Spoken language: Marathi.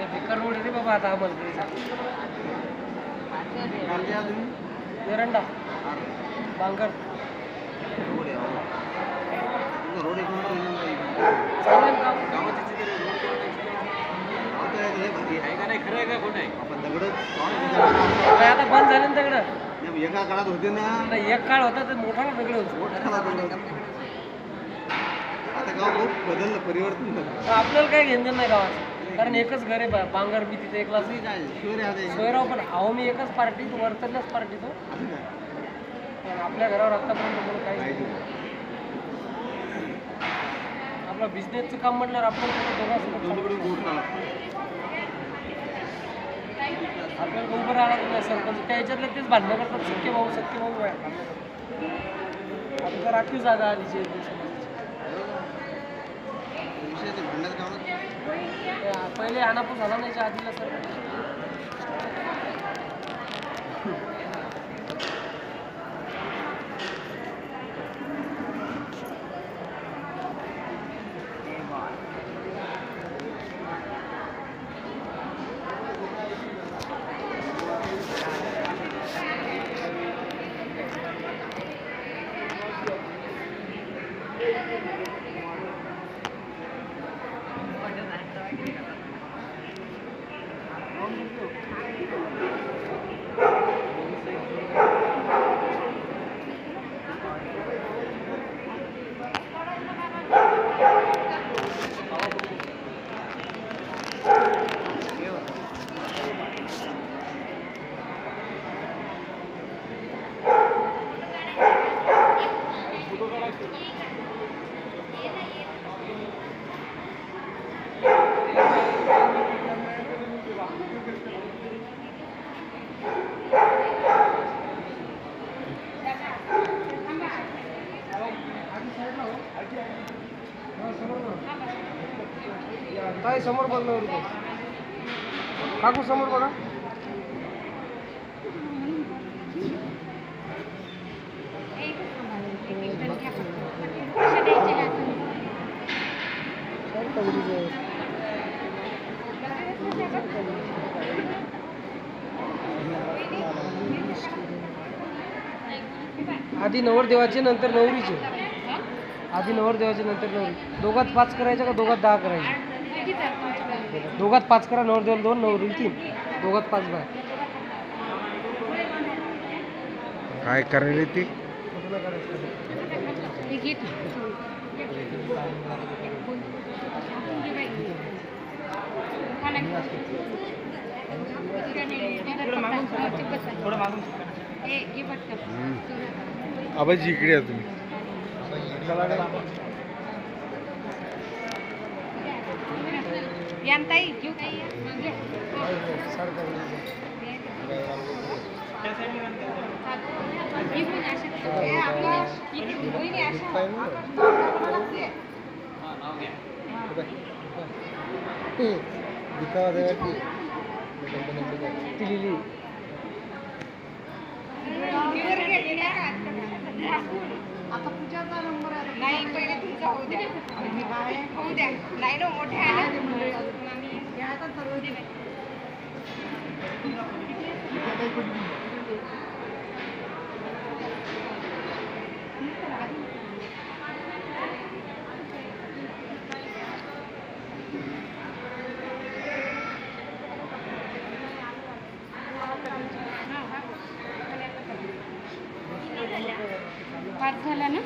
करोड रे बाबा आता आम्हाला एरंडा बांगर चालेल का काय आता बंद झाले ना दगड एका काळात होते ना एक काळ होता तर मोठा दगड होता आता गाव खूप बदललं परिवर्तन झालं आपल्याला काय घेणं नाही गावाचं कारण एकच घर आहे बांगर बी तिथे एकला सोयराव पण अहो मी एकच पार्टी वरतल्याच पार्टी तो आपल्या घरावर आतापर्यंत मला काही आपला बिझनेसचं काम म्हटल्यावर आपण आपल्याला उभं राहणार नाही सरपंच त्या ह्याच्यातले तेच भांडणं करतात सख्खे भाऊ आहे आता राखीव जागा आलीची पहिले आनापूर झाला नाही आधीला सर काय समोर बघा काकू समोर बघा आधी नवरदेवाचे नंतर नवरीचे आधी नवरदेवाचे नंतर नवरी दोघात 5 करायचं का दोघात 10 करायचे दोघात 5 करा नवरदेवाला 2 नवरीला 3 दोघात 5 बाय काय करायला ती आबाजी इकडे या तुम्ही यांताई घेऊ काही आता पूजाचा नंबर नाही पहिले तुमचा होऊ द्या नाही ना मोठे आले पाच झाला ना